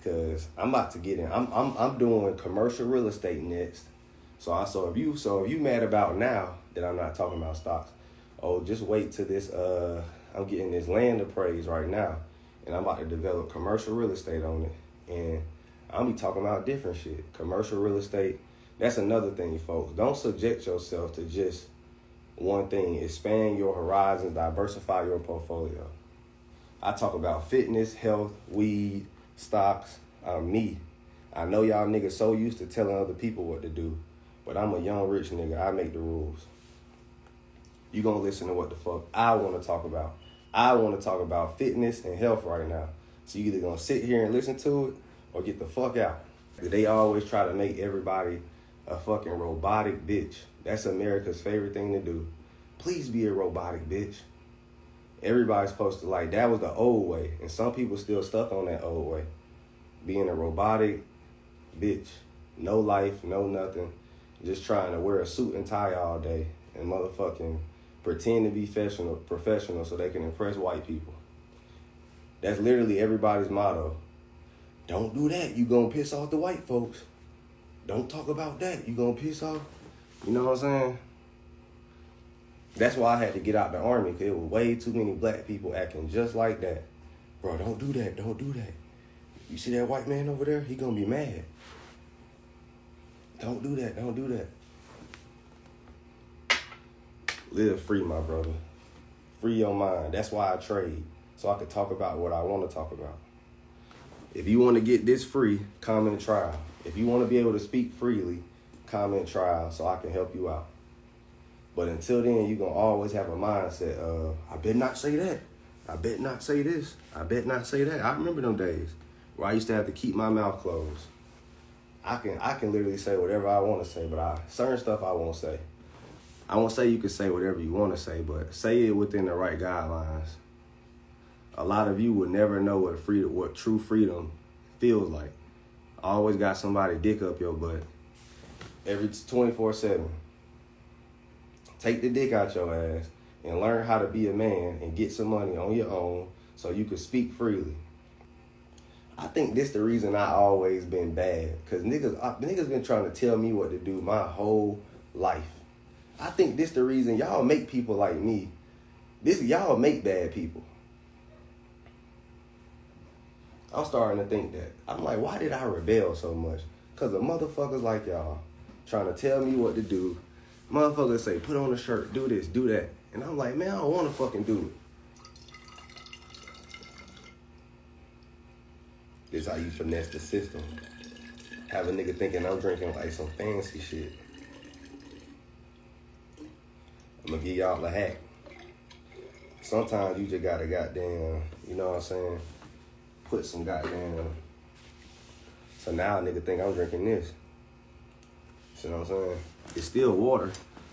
Cause I'm about to get in. I'm doing commercial real estate next. So if you mad about now that I'm not talking about stocks, just wait till this I'm getting this land appraised right now, and I'm about to develop commercial real estate on it, and I'll be talking about different shit. Commercial real estate. That's another thing, folks. Don't subject yourself to just one thing. Expand your horizons, diversify your portfolio. I talk about fitness, health, weed, stocks. Me. I know y'all niggas so used to telling other people what to do, but I'm a young rich nigga. I make the rules. You gonna listen to what the fuck I want to talk about. I want to talk about fitness and health right now. So you either gonna sit here and listen to it or get the fuck out. They always try to make everybody a fucking robotic bitch. That's America's favorite thing to do. Please be a robotic bitch. Everybody's supposed to, like, that was the old way. And some people still stuck on that old way. Being a robotic bitch. No life, no nothing. Just trying to wear a suit and tie all day and motherfucking pretend to be professional so they can impress white people. That's literally everybody's motto. Don't do that. You gonna piss off the white folks. Don't talk about that. You gonna piss off. You know what I'm saying? That's why I had to get out the army, because it was way too many black people acting just like that. Bro, don't do that. Don't do that. You see that white man over there? He gonna be mad. Don't do that. Don't do that. Live free, my brother. Free your mind. That's why I trade, so I could talk about what I want to talk about. If you want to get this free, comment trial. If you want to be able to speak freely, comment trial so I can help you out. But until then, you're going to always have a mindset of, I bet not say that. I bet not say this. I bet not say that. I remember them days where I used to have to keep my mouth closed. I can literally say whatever I want to say, but certain stuff I won't say. I won't say you can say whatever you want to say, but say it within the right guidelines. A lot of you would never know what true freedom feels like. I always got somebody dick up your butt. Every 24/7. Take the dick out your ass and learn how to be a man and get some money on your own so you can speak freely. I think this the reason I always been bad, because niggas been trying to tell me what to do my whole life. I think this the reason y'all make people like me. Y'all make bad people. I'm starting to think that. I'm like, why did I rebel so much? Because of motherfuckers like y'all trying to tell me what to do. Motherfuckers say, put on a shirt, do this, do that. And I'm like, man, I don't want to fucking do it. This is how you finesse the system. Have a nigga thinking I'm drinking like some fancy shit. I'm going to give y'all a hack. Sometimes you just got to goddamn, you know what I'm saying, put some goddamn. So now a nigga think I'm drinking this. You know what I'm saying? It's still water.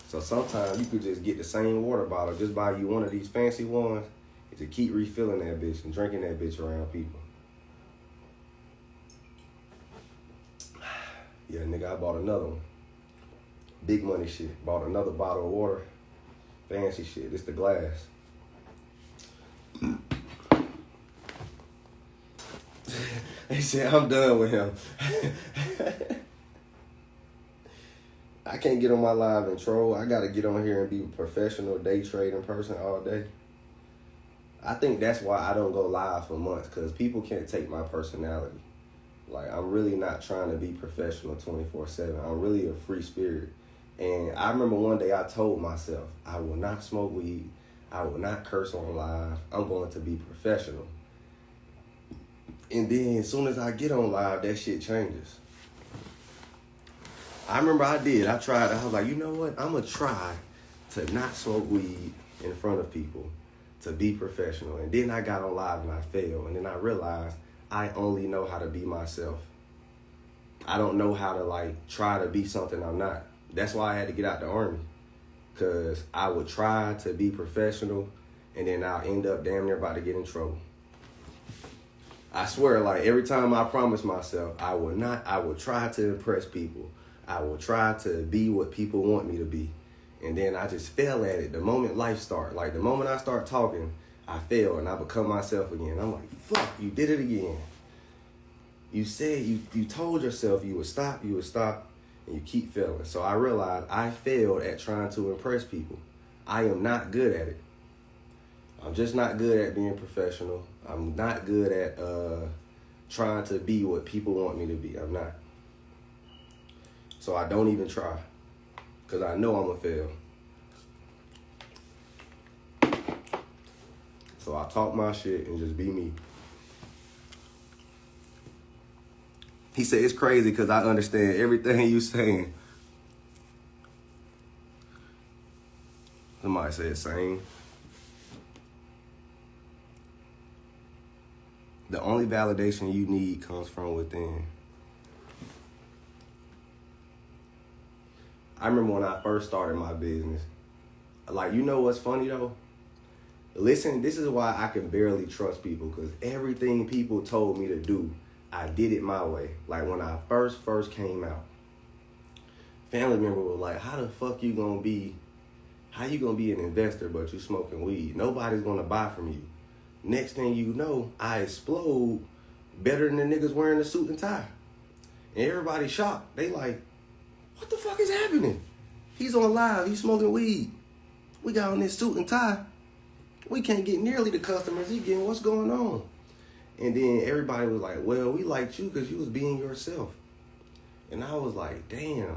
So sometimes you could just get the same water bottle, just buy you one of these fancy ones, and to keep refilling that bitch and drinking that bitch around people. Yeah, nigga, I bought another one. Big money shit. Bought another bottle of water. Fancy shit. It's the glass. They said, I'm done with him. I can't get on my live and troll. I got to get on here and be a professional day trading person all day. I think that's why I don't go live for months, because people can't take my personality. Like, I'm really not trying to be professional 24/7. I'm really a free spirit. And I remember one day I told myself, I will not smoke weed. I will not curse on live. I'm going to be professional. And then as soon as I get on live, that shit changes. I remember I tried. I was like, you know what? I'm going to try to not smoke weed in front of people, to be professional. And then I got on live and I failed. And then I realized I only know how to be myself. I don't know how to, like, try to be something I'm not. That's why I had to get out the army. Because I would try to be professional, and then I'll end up damn near about to get in trouble. I swear, like, every time I promise myself, I will try to impress people. I will try to be what people want me to be. And then I just fail at it the moment life starts. Like, the moment I start talking, I fail and I become myself again. I'm like, fuck, you did it again. You said you told yourself you would stop, and you keep failing. So I realized I failed at trying to impress people. I am not good at it. I'm just not good at being professional. I'm not good at trying to be what people want me to be. I'm not. So I don't even try, because I know I'm going to fail. So I talk my shit and just be me. He said, it's crazy because I understand everything you saying. Somebody said same. The only validation you need comes from within. I remember when I first started my business. Like, you know what's funny though? Listen, this is why I can barely trust people, because everything people told me to do, I did it my way. Like when I first came out, family member was like, how the fuck you gonna be an investor but you smoking weed? Nobody's gonna buy from you. Next thing you know, I explode better than the niggas wearing a suit and tie. And everybody shocked. They like, what the fuck is happening? He's on live, he's smoking weed. We got on this suit and tie. We can't get nearly the customers he getting. What's going on? And then everybody was like, well, we liked you because you was being yourself. And I was like, damn.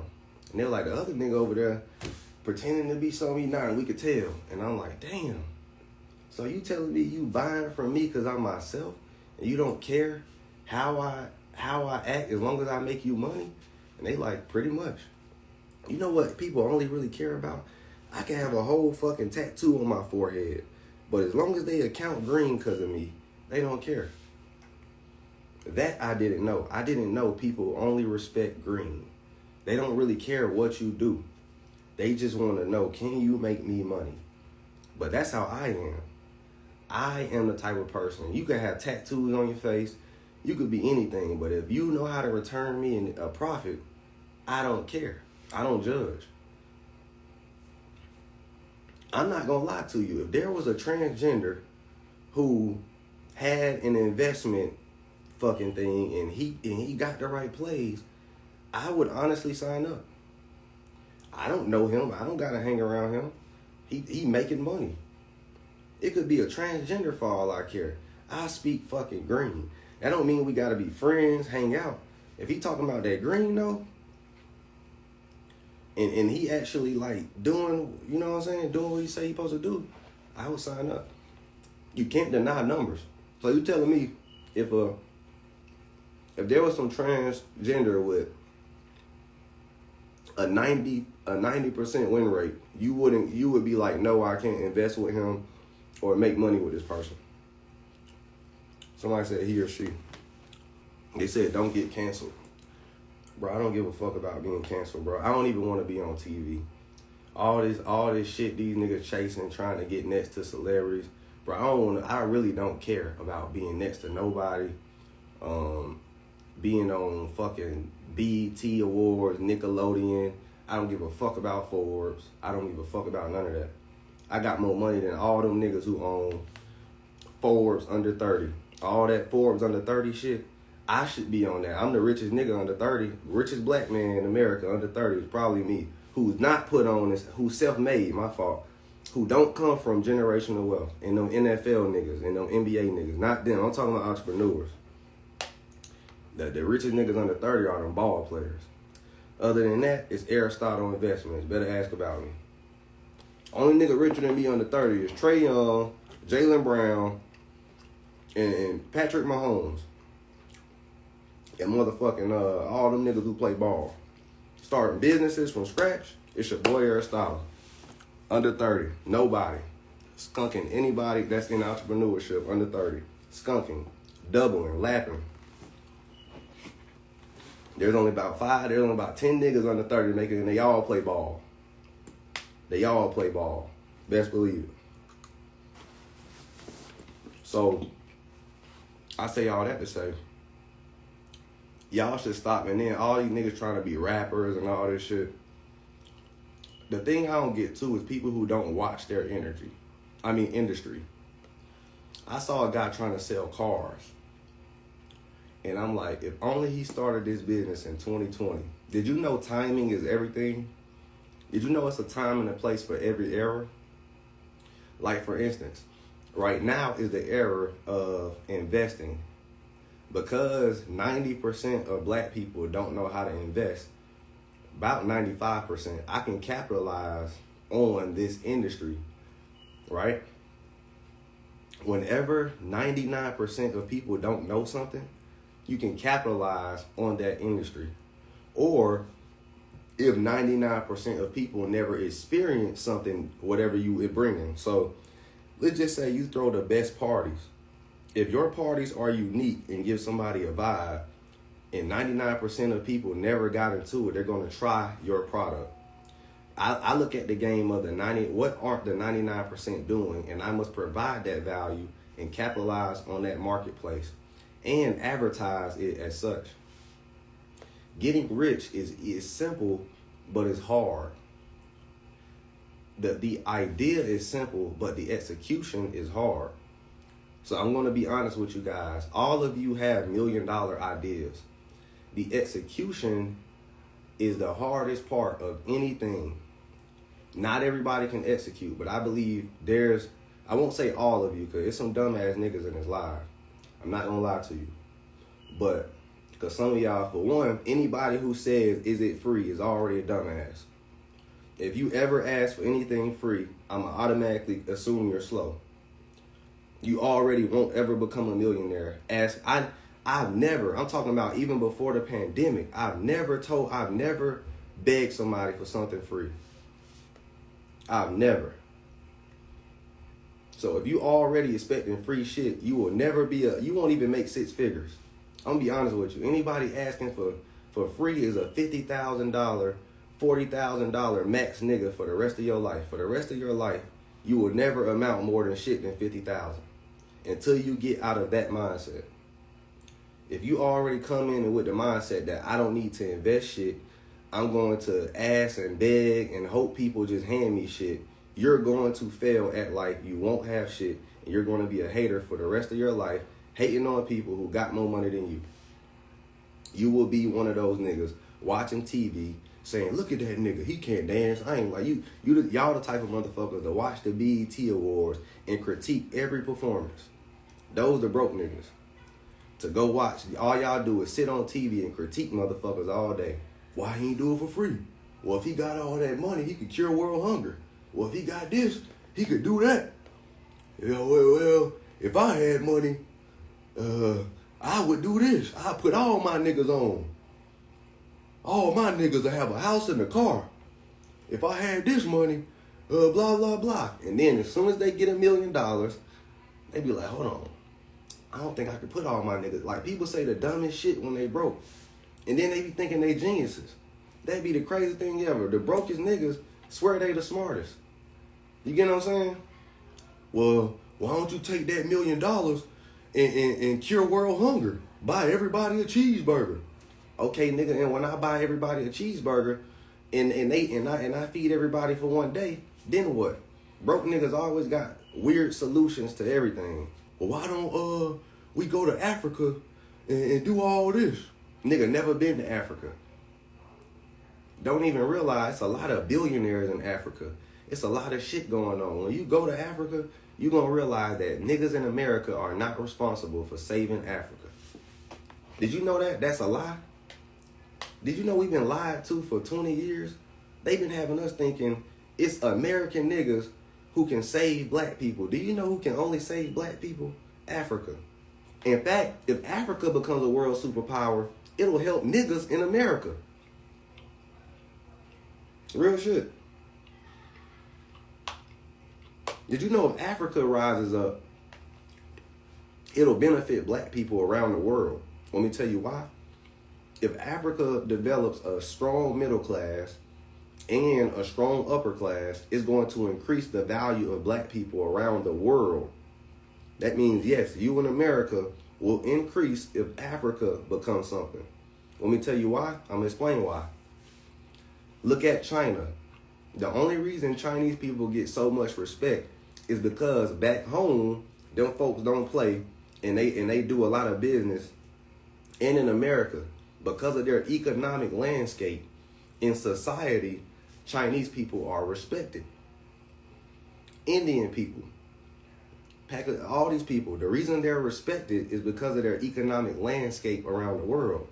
And they're like, the other nigga over there pretending to be something he's not, and we could tell. And I'm like, damn. So you telling me you buying from me because I'm myself, and you don't care how I act as long as I make you money? And they like, pretty much. You know what people only really care about? I can have a whole fucking tattoo on my forehead, but as long as they account green because of me, they don't care. That I didn't know. I didn't know people only respect green. They don't really care what you do. They just want to know, can you make me money? But that's how I am. I am the type of person, you can have tattoos on your face, you could be anything, but if you know how to return me a profit, I don't care. I don't judge. I'm not gonna lie to you. If there was a transgender who had an investment fucking thing and he got the right plays, I would honestly sign up. I don't know him. I don't gotta hang around him. He making money. It could be a transgender for all I care. I speak fucking green. That don't mean we gotta be friends, hang out. If he talking about that green though, and he actually like doing, you know what I'm saying, doing what he say he supposed to do, I would sign up. You can't deny numbers. So you telling me if there was some transgender with a 90% win rate, you would be like, no, I can't invest with him or make money with this person. Somebody said he or she. They said don't get canceled. Bro, I don't give a fuck about being canceled, bro. I don't even want to be on TV. All this shit these niggas chasing, trying to get next to celebrities. Bro, I really don't care about being next to nobody. Being on fucking BET Awards, Nickelodeon. I don't give a fuck about Forbes. I don't give a fuck about none of that. I got more money than all them niggas who own Forbes under 30. All that Forbes under 30 shit, I should be on that. I'm the richest nigga under 30. Richest black man in America under 30 is probably me. Who's not put on this, who's self-made, my fault. Who don't come from generational wealth. And them NFL niggas and them NBA niggas. Not them. I'm talking about entrepreneurs. The richest niggas under 30 are them ball players. Other than that, it's Aristotle Investments. Better ask about me. Only nigga richer than me under 30 is Trey Young, Jaylen Brown, and Patrick Mahomes. And motherfucking all them niggas who play ball. Starting businesses from scratch, it's your boy Aristotle. Under 30, nobody. Skunking anybody that's in entrepreneurship under 30. Skunking, doubling, lapping. There's only about 10 niggas under 30 making it, and they all play ball. They all play ball. Best believe it. So, I say all that to say, y'all should stop. And then all these niggas trying to be rappers and all this shit. The thing I don't get to is people who don't watch their industry. I saw a guy trying to sell cars. And I'm like, if only he started this business in 2020. Did you know timing is everything? Did you know it's a time and a place for every era? Like, for instance, right now is the era of investing. Because 90% of black people don't know how to invest, about 95%, I can capitalize on this industry, right? Whenever 99% of people don't know something, you can capitalize on that industry. Or if 99% of people never experience something, whatever you are bringing. So let's just say you throw the best parties. If your parties are unique and give somebody a vibe, and 99% of people never got into it, they're going to try your product. I look at the game of the 90, what aren't the 99% doing? And I must provide that value and capitalize on that marketplace and advertise it as such. Getting rich is simple, but it's hard. The idea is simple, but the execution is hard. So I'm going to be honest with you guys. All of you have $1 million ideas. The execution is the hardest part of anything. Not everybody can execute, but I believe I won't say all of you, because there's some dumbass niggas in this live. I'm not going to lie to you. But, because some of y'all, for one, anybody who says, is it free, is already a dumbass. If you ever ask for anything free, I'm going to automatically assume you're slow. You already won't ever become a millionaire. I'm talking about even before the pandemic, I've never begged somebody for something free. I've never. So if you already expecting free shit, you will never you won't even make six figures. I'm gonna be honest with you. Anybody asking for free is a $50,000, $40,000 max nigga for the rest of your life. For the rest of your life, you will never amount more than shit than $50,000 until you get out of that mindset. If you already come in with the mindset that I don't need to invest shit, I'm going to ask and beg and hope people just hand me shit, you're going to fail at life. You won't have shit, and you're going to be a hater for the rest of your life, hating on people who got more money than you. You will be one of those niggas watching TV saying, look at that nigga, he can't dance. I ain't like you. Y'all the type of motherfuckers to watch the BET Awards and critique every performance. Those the broke niggas. To go watch, all y'all do is sit on TV and critique motherfuckers all day. Why he ain't do it for free? Well, if he got all that money, he could cure world hunger. Well, if he got this, he could do that. Yeah, well, if I had money, I would do this. I put all my niggas on. All my niggas will have a house and a car. If I had this money, blah, blah, blah. And then as soon as they get $1 million, they be like, hold on. I don't think I could put all my niggas. Like, people say the dumbest shit when they broke. And then they be thinking they geniuses. That'd be the craziest thing ever. The brokest niggas swear they the smartest. You get what I'm saying? Well, why don't you take that $1 million and cure world hunger? Buy everybody a cheeseburger. Okay, nigga, and when I buy everybody a cheeseburger and I feed everybody for one day, then what? Broke niggas always got weird solutions to everything. Well, why don't we go to Africa and do all this? Nigga never been to Africa. Don't even realize a lot of billionaires in Africa. It's a lot of shit going on. When you go to Africa, you're going to realize that niggas in America are not responsible for saving Africa. Did you know that? That's a lie. Did you know we've been lied to for 20 years? They've been having us thinking it's American niggas who can save black people. Do you know who can only save black people? Africa. In fact, if Africa becomes a world superpower, it'll help niggas in America. Real shit. Did you know if Africa rises up, it'll benefit black people around the world? Let me tell you why. If Africa develops a strong middle class and a strong upper class, it's going to increase the value of black people around the world. That means, yes, you in America will increase if Africa becomes something. Let me tell you why. I'm going to explain why. Look at China. The only reason Chinese people get so much respect is because back home, them folks don't play and they do a lot of business and in America, because of their economic landscape in society, Chinese people are respected. Indian people, all these people, the reason they're respected is because of their economic landscape around the world.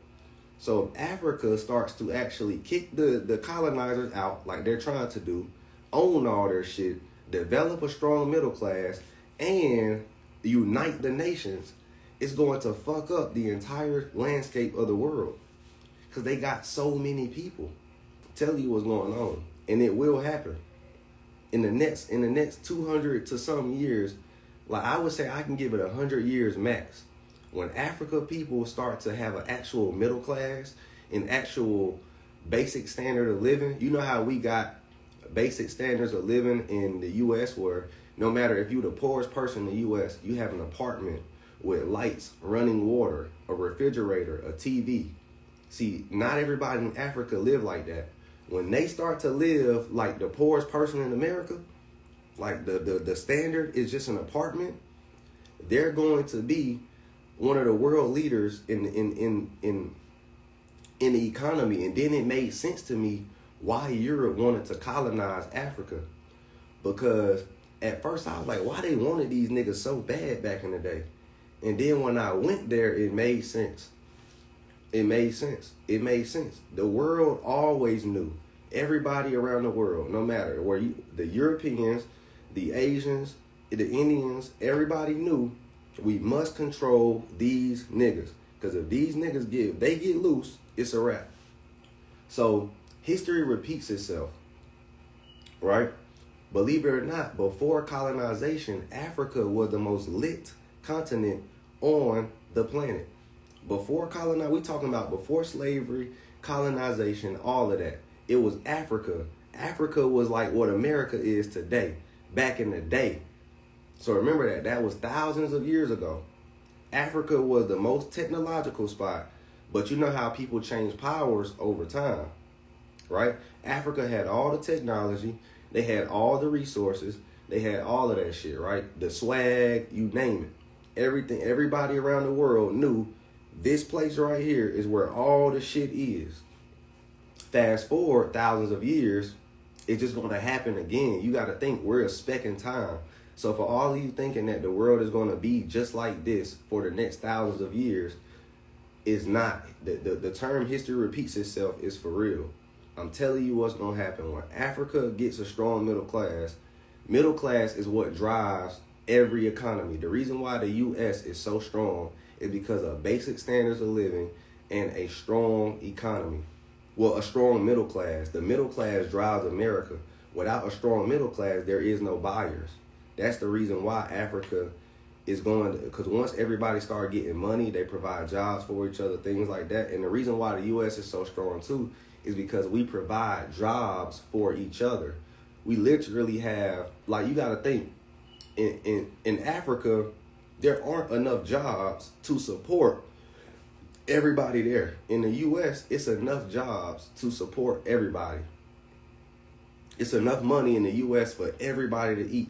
So if Africa starts to actually kick the colonizers out like they're trying to do, own all their shit, develop a strong middle class, and unite the nations, it's going to fuck up the entire landscape of the world. Because they got so many people. Tell you what's going on. And it will happen. In the next 200 to some years, like I would say I can give it 100 years max. When Africa people start to have an actual middle class, an actual basic standard of living, you know how we got basic standards of living in the U.S. where no matter if you're the poorest person in the U.S., you have an apartment with lights, running water, a refrigerator, a TV. See, not everybody in Africa live like that. When they start to live like the poorest person in America, like the standard is just an apartment, they're going to be one of the world leaders in the economy. And then it made sense to me why Europe wanted to colonize Africa. Because at first I was like, why they wanted these niggas so bad back in the day? And then when I went there, it made sense. It made sense. It made sense. The world always knew. Everybody around the world, no matter where the Europeans, the Asians, the Indians, everybody knew we must control these niggas. Because if these niggas get loose, it's a wrap. So history repeats itself, right? Believe it or not, before colonization, Africa was the most lit continent on the planet. Before colonization, we talking about before slavery, colonization, all of that. It was Africa. Africa was like what America is today, back in the day. So remember that was thousands of years ago. Africa was the most technological spot, but you know how people change powers over time, right? Africa had all the technology, they had all the resources, they had all of that shit, right? The swag, you name it. Everything, everybody around the world knew this place right here is where all the shit is. Fast forward thousands of years, it's just going to happen again. You got to think we're a speck in time. So for all of you thinking that the world is going to be just like this for the next thousands of years, is not. The term history repeats itself is for real. I'm telling you what's going to happen. When Africa gets a strong middle class is what drives every economy. The reason why the U.S. is so strong is because of basic standards of living and a strong economy. Well, a strong middle class. The middle class drives America. Without a strong middle class, there is no buyers. That's the reason why Africa is going to, because once everybody start getting money, they provide jobs for each other, things like that. And the reason why the U.S. is so strong too is because we provide jobs for each other. We literally have, like, you got to think, in Africa, there aren't enough jobs to support everybody there. In the U.S., it's enough jobs to support everybody. It's enough money in the U.S. for everybody to eat.